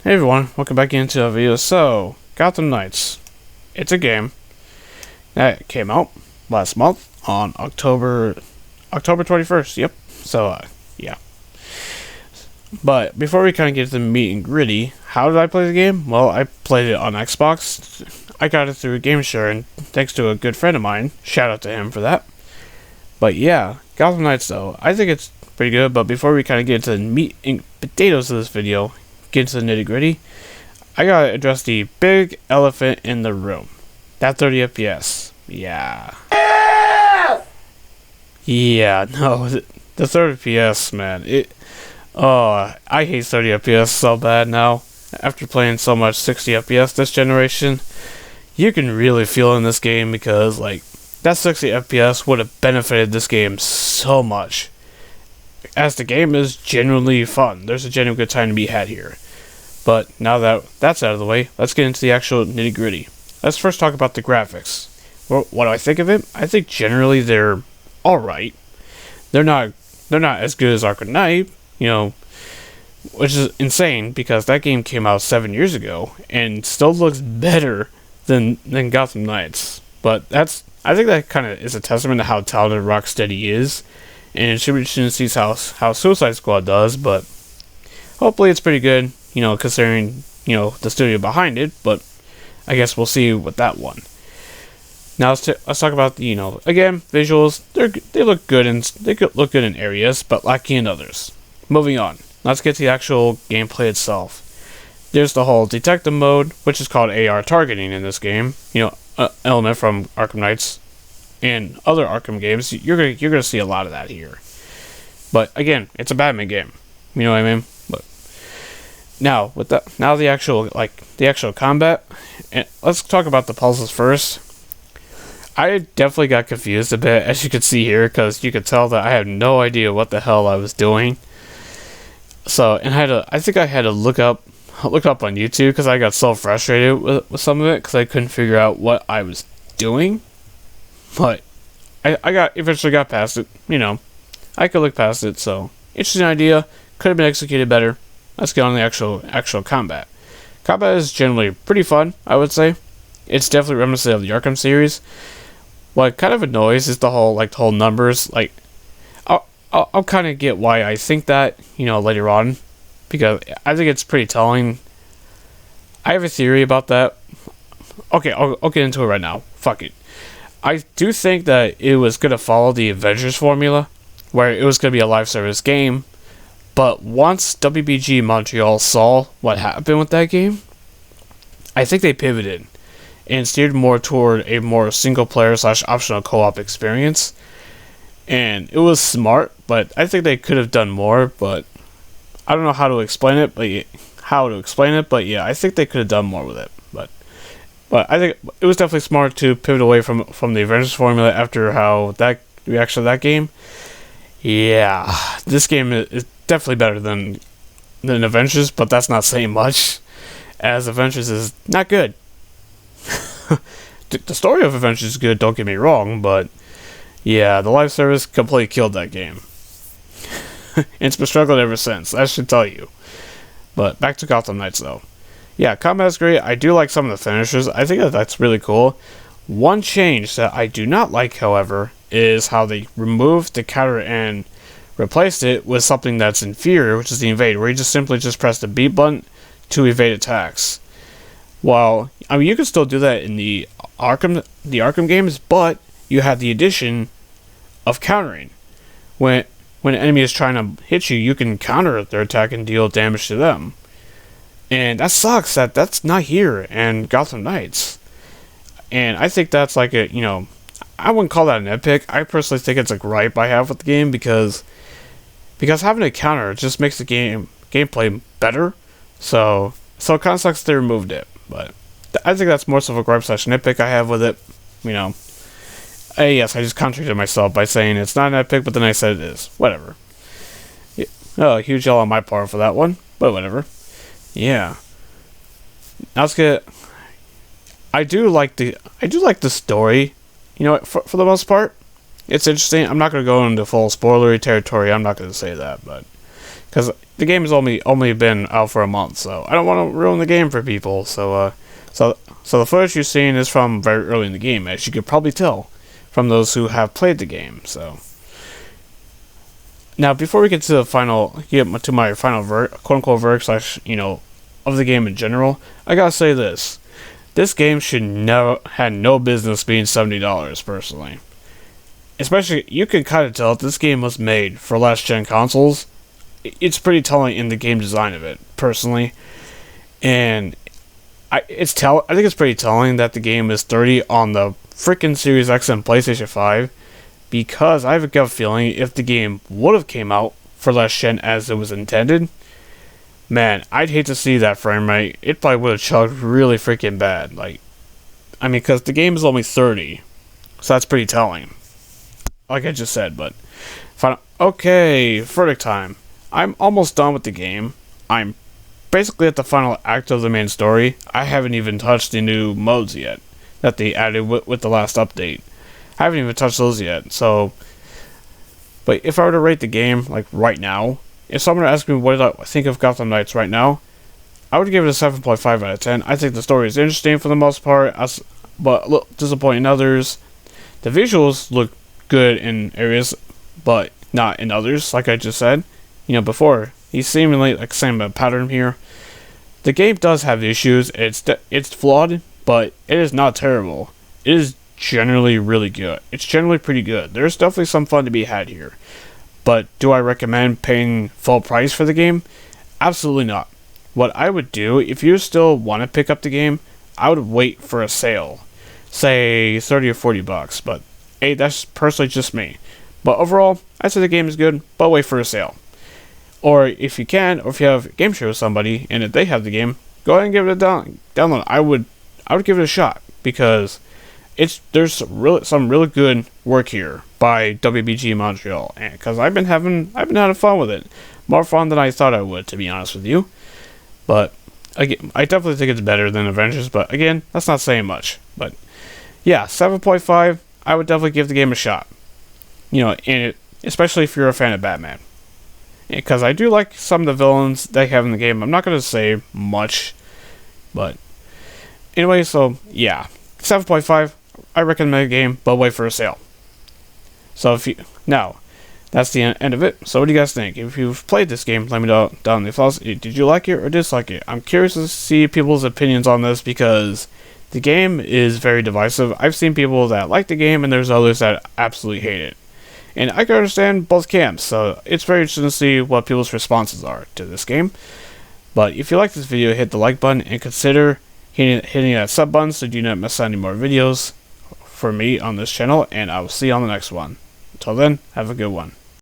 Hey everyone, welcome back into a video. So, Gotham Knights. It's a game that came out last month on October 21st. Yep. So, yeah. But before we kind of get to the meat and gritty, how did I play the game? Well, I played it on Xbox. I got it through GameShare, and thanks to a good friend of mine. Shout out to him for that. But yeah, Gotham Knights though, I think it's pretty good. But before we kind of get into the meat and potatoes of this video, get into the nitty gritty, I gotta address the big elephant in the room. That 30 FPS. Yeah. Yeah, no, the 30 FPS, man. I hate 30 FPS so bad now. After playing so much 60 FPS this generation, you can really feel in this game because, like, that 60 FPS would have benefited this game so much. As the game is genuinely fun. There's a genuine good time to be had here. But now that that's out of the way, let's get into the actual nitty gritty. Let's first talk about the graphics. Well, what do I think of it? I think generally they're alright. They're not as good as Arkham Knight, which is insane because that game came out 7 years ago and still looks better than Gotham Knights. But I think that kind of is a testament to how talented Rocksteady is. And it should be interesting to see how Suicide Squad does, but hopefully it's pretty good, considering, the studio behind it, but I guess we'll see with that one. Now let's talk about the, again, visuals. They look good look good in areas, but lacking in others. Moving on, let's get to the actual gameplay itself. There's the whole detective mode, which is called AR targeting in this game, element from Arkham Knights. In other Arkham games, you're gonna see a lot of that here. But again, it's a Batman game. You know what I mean? But now the actual combat. And let's talk about the puzzles first. I definitely got confused a bit, as you can see here, because you could tell that I had no idea what the hell I was doing. So, and I think I had to look up on YouTube because I got so frustrated with some of it because I couldn't figure out what I was doing. But I eventually got past it, I could look past it, so interesting idea, could have been executed better. Let's get on the actual combat. Combat is generally pretty fun, I would say. It's definitely reminiscent of the Arkham series. What kind of annoys is the whole numbers, I'll kind of get why I think that, later on, because I think it's pretty telling. I have a theory about that. Okay, I'll get into it right now. Fuck it. I do think that it was going to follow the Avengers formula, where it was going to be a live service game, but once WBG Montreal saw what happened with that game, I think they pivoted and steered more toward a more single-player / optional co-op experience, and it was smart, but I think they could have done more, but I don't know how to explain it, but yeah, I think they could have done more with it, But I think it was definitely smart to pivot away from the Avengers formula after how that reaction of that game. Yeah, this game is definitely better than Avengers, but that's not saying much, as Avengers is not good. The story of Avengers is good, don't get me wrong, but yeah, the live service completely killed that game. It's been struggling ever since, I should tell you. But back to Gotham Knights though. Yeah, combat is great. I do like some of the finishers. I think that's really cool. One change that I do not like, however, is how they removed the counter and replaced it with something that's inferior, which is the evade, where you just simply press the B button to evade attacks. While, you can still do that in the Arkham games, but you have the addition of countering. When an enemy is trying to hit you, you can counter their attack and deal damage to them. And that sucks that that's not here in Gotham Knights. And I think that's like I wouldn't call that an nitpick. I personally think it's a gripe I have with the game because having a counter just makes the gameplay better. So it kind of sucks they removed it. But I think that's more so of a gripe / nitpick I have with it. Yes, I just contradicted myself by saying it's not a nitpick, but then I said it is. Whatever. Yeah. Oh, a huge L on my part for that one, but whatever. Yeah. Now let's get. I do like the story. For the most part, it's interesting. I'm not going to go into full spoilery territory. I'm not going to say that, but because the game has only been out for a month, so I don't want to ruin the game for people. So the footage you're seeing is from very early in the game, as you could probably tell from those who have played the game. So now, before we get to my final quote unquote verdict slash of the game in general, I gotta say this: this game should never had no business being $70 personally. Especially, you can kind of tell if this game was made for last gen consoles. It's pretty telling in the game design of it, personally, and I think it's pretty telling that the game is 30 on the freaking Series X and PlayStation 5, because I have a gut feeling if the game would have came out for last gen as it was intended, man, I'd hate to see that frame rate. It probably would have chugged really freaking bad. Because the game is only 30, so that's pretty telling. Like I just said, but okay, verdict time. I'm almost done with the game. I'm basically at the final act of the main story. I haven't even touched the new modes yet that they added with the last update. I haven't even touched those yet. So, but if I were to rate the game like right now, if someone were to ask me what I think of Gotham Knights right now, I would give it a 7.5 out of 10. I think the story is interesting for the most part, but a little disappointing in others. The visuals look good in areas, but not in others, like I just said. Before, he's seemingly like same pattern here. The game does have issues. It's flawed, but it is not terrible. It is generally really good. It's generally pretty good. There's definitely some fun to be had here. But do I recommend paying full price for the game? Absolutely not. What I would do, if you still want to pick up the game, I would wait for a sale. Say 30 or 40 bucks, but hey, that's personally just me. But overall, I'd say the game is good, but wait for a sale. Or if you can, or if you have a game share with somebody, and if they have the game, go ahead and give it a download. I would give it a shot, because there's some really good work here by WBG Montreal, and because I've been having fun with it, more fun than I thought I would, to be honest with you. But again, I definitely think it's better than Avengers. But again, that's not saying much. But yeah, 7.5. I would definitely give the game a shot. Especially if you're a fan of Batman. Because I do like some of the villains they have in the game. I'm not going to say much, but anyway, so yeah, 7.5. I recommend the game, but wait for a sale. So that's the end of it. So what do you guys think? If you've played this game, let me know down in the comments. Did you like it or dislike it? I'm curious to see people's opinions on this, because the game is very divisive. I've seen people that like the game, and there's others that absolutely hate it. And I can understand both camps, so it's very interesting to see what people's responses are to this game. But if you like this video, hit the like button, and consider hitting that sub button so you do not miss out any more videos for me on this channel, and I will see you on the next one. Until then, have a good one.